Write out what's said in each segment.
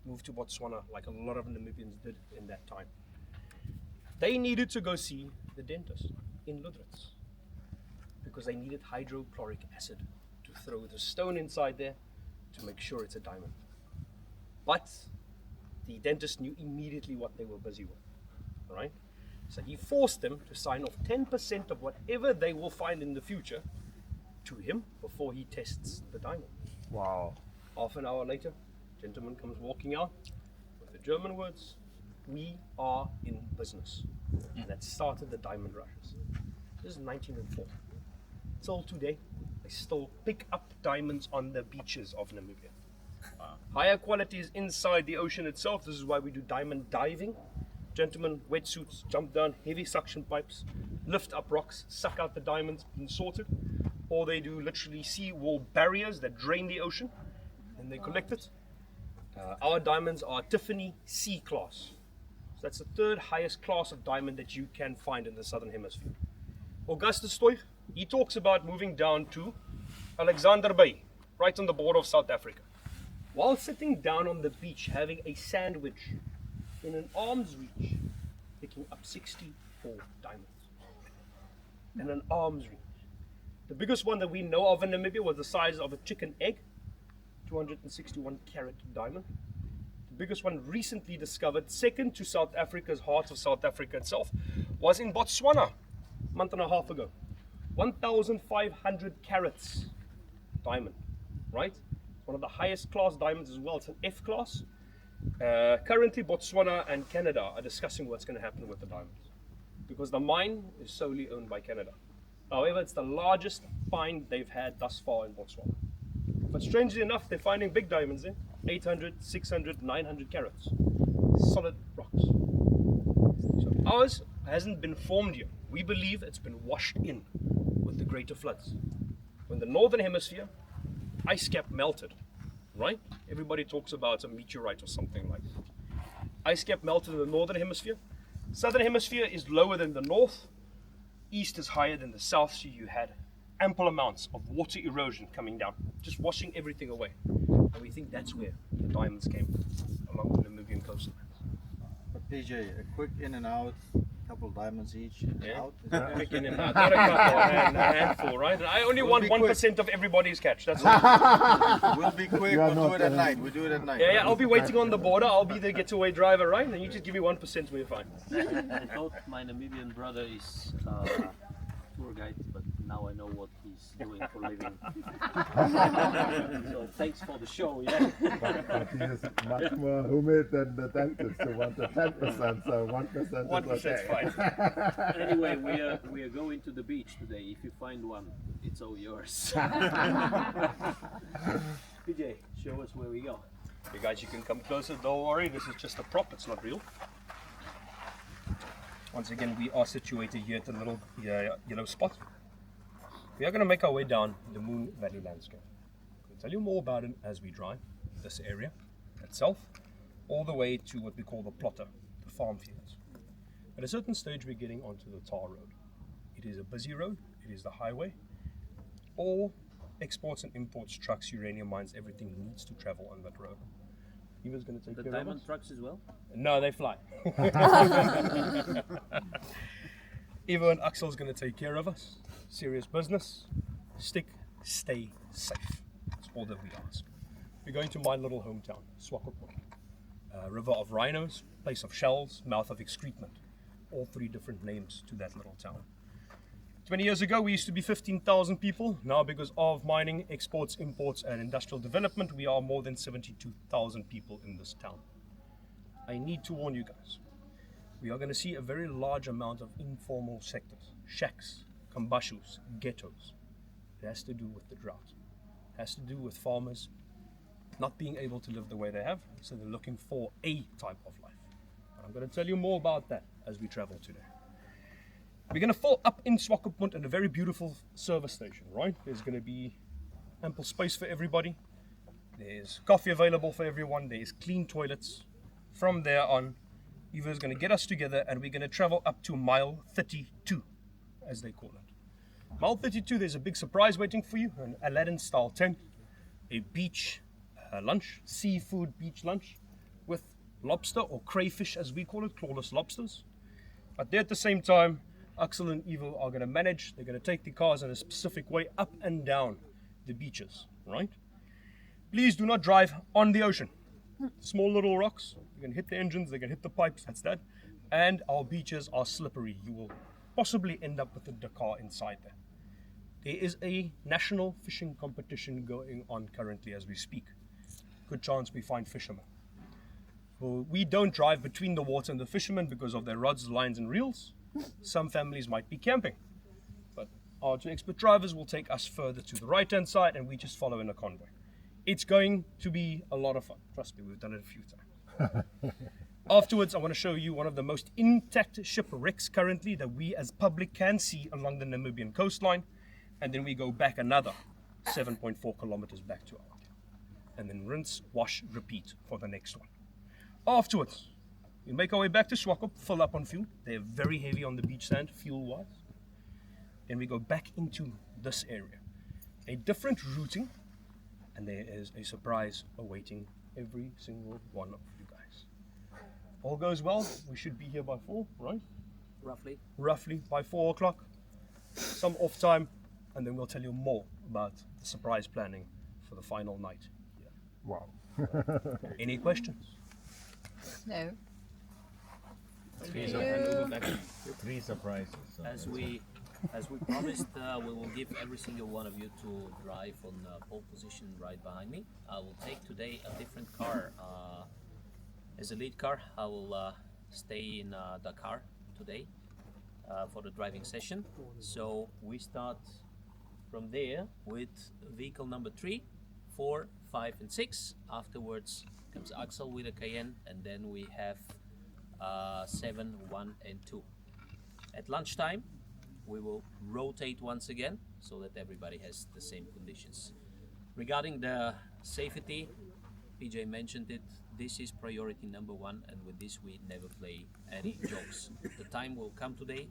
moved to Botswana like a lot of Namibians did in that time. They needed to go see the dentist in Lutritz because they needed hydrochloric acid to throw the stone inside there to make sure it's a diamond. But the dentist knew immediately what they were busy with, all right? So he forced them to sign off 10% of whatever they will find in the future to him before he tests the diamond. Wow. Half an hour later, gentleman comes walking out with the German words, "We are in business." And that started the diamond rushes. This is 1904. Till today, they still pick up diamonds on the beaches of Namibia. Wow. Higher quality is inside the ocean itself. This is why we do diamond diving. Gentlemen, wetsuits, jump down, heavy suction pipes, lift up rocks, suck out the diamonds, being sorted. Or they do literally seawall barriers that drain the ocean, and they collect it. Our diamonds are Tiffany C class. So that's the third highest class of diamond that you can find in the Southern Hemisphere. Augustus Stoich, he talks about moving down to Alexander Bay, right on the border of South Africa. While sitting down on the beach having a sandwich in an arm's reach, picking up 64 diamonds. In an arm's reach. The biggest one that we know of in Namibia was the size of a chicken egg, 261 carat diamond. The biggest one recently discovered, second to South Africa's heart of South Africa itself, was in Botswana a month and a half ago. 1,500 carats diamond, right? One of the highest class diamonds as well. It's an F class. Currently, Botswana and Canada are discussing what's going to happen with the diamonds because the mine is solely owned by Canada. However, it's the largest find they've had thus far in Botswana. But strangely enough, they're finding big diamonds there, 800, 600, 900 carats. Solid rocks. So ours hasn't been formed yet. We believe it's been washed in with the greater floods. When the northern hemisphere ice cap melted, right? Everybody talks about a meteorite or something like that. Ice cap melted in the northern hemisphere. Southern hemisphere is lower than the north. East is higher than the south, so you had ample amounts of water erosion coming down, just washing everything away. And we think that's where the diamonds came along the Namibian coastline. But PJ, a quick in and out, couple of diamonds each, in and out. Quick in and out, not a couple, a handful, right? And I only want 1% of everybody's catch, that's all. We'll be quick, we'll do it at night. We'll do it at night. Yeah, I'll be waiting on the border, I'll be the getaway driver, right? And you just give me 1%, we're fine. I thought my Namibian brother is tour guide, but now I know what he's doing for a living. So thanks for the show, yeah. But he is much more humid than the dentist who wanted 10%, so 1% 1% is fine. Anyway, we are going to the beach today. If you find one, it's all yours. PJ, show us where we go. You guys, you can come closer, don't worry, this is just a prop, it's not real. Once again, we are situated here at the little yellow spot. We are going to make our way down the Moon Valley landscape. I'll tell you more about it as we drive this area itself, all the way to what we call the plotter, the farm fields. At a certain stage, we're getting onto the tar road. It is a busy road, it is the highway. All exports and imports, trucks, uranium mines, everything needs to travel on that road. Eva's going to take The care of us. diamond trucks as well? No, they fly. Eva and Axel's going to take care of us. Serious business. Stick, stay safe. That's all that we ask. We're going to my little hometown, Swakopmund. River of rhinos, place of shells, mouth of excrement. All three different names to that little town. 20 years ago, we used to be 15,000 people. Now, because of mining, exports, imports, and industrial development, we are more than 72,000 people in this town. I need to warn you guys. We are going to see a very large amount of informal sectors. Shacks, kambashus, ghettos. It has to do with the drought. It has to do with farmers not being able to live the way they have, so they're looking for a type of life. And I'm going to tell you more about that as we travel today. We're going to fill up in Swakopmund at a very beautiful service station, right? There's going to be ample space for everybody. There's coffee available for everyone. There's clean toilets. From there on, Eva is going to get us together and we're going to travel up to mile 32, as they call it. Mile 32, there's a big surprise waiting for you, an Aladdin-style tent, a beach lunch, seafood beach lunch, with lobster or crayfish, as we call it, clawless lobsters. But they, at the same time, Axel and Ivo are going to manage. They're going to take the cars in a specific way up and down the beaches, right? Please do not drive on the ocean. Small little rocks, you can hit the engines, they can hit the pipes, that's that. And our beaches are slippery. You will possibly end up with a car inside there. There is a national fishing competition going on currently as we speak. Good chance we find fishermen. Well, we don't drive between the water and the fishermen because of their rods, lines and reels. Some families might be camping. But our two expert drivers will take us further to the right hand side and we just follow in a convoy. It's going to be a lot of fun. Trust me, we've done it a few times. Afterwards, I want to show you one of the most intact shipwrecks currently that we as public can see along the Namibian coastline. And then we go back another 7.4 kilometers back to our hotel. And then rinse, wash, repeat for the next one. Afterwards, we make our way back to Swakop, fill up on fuel. They're very heavy on the beach sand, fuel-wise. Then we go back into this area. A different routing, and there is a surprise awaiting every single one of you guys. All goes well, we should be here by 4, right? Roughly. Roughly by 4 o'clock. Some off time, and then we'll tell you more about the surprise planning for the final night. Wow. Any questions? No. Three surprises. As we promised, we will give every single one of you to drive on pole position right behind me. I will take today a different car as a lead car. I will stay in the car today for the driving session. So we start from there with vehicle number 3, 4, 5 and 6. Afterwards comes Axel with a Cayenne, and then we have 7, 1 and 2. At lunchtime we will rotate once again so that everybody has the same conditions. Regarding the safety, PJ mentioned it, this is priority number 1, and with this we never play any jokes. The time will come today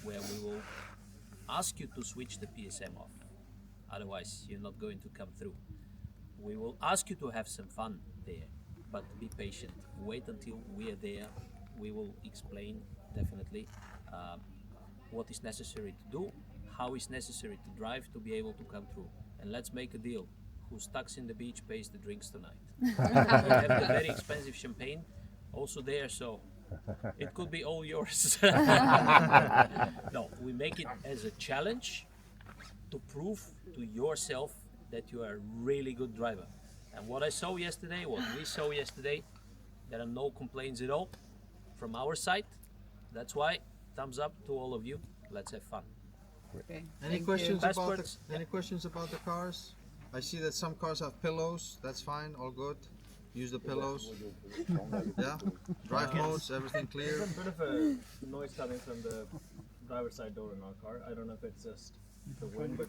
where we will ask you to switch the PSM off, otherwise you're not going to come through. We will ask you to have some fun there, but be patient, wait until we are there. We will explain definitely what is necessary to do, how is necessary to drive to be able to come through. And let's make a deal, who stucks in the beach pays the drinks tonight. We have the very expensive champagne also there, so it could be all yours. No, we make it as a challenge to prove to yourself that you are a really good driver. And what I saw yesterday, what we saw yesterday, there are no complaints at all from our side. That's why, thumbs up to all of you. Let's have fun. Okay. Any Thank questions you. about Passports? any questions about the cars? I see that some cars have pillows. That's fine, all good. Use the pillows. Yeah. Drive modes, everything clear. There's a bit of a noise coming from the driver's side door in our car. I don't know if it's just the wind, but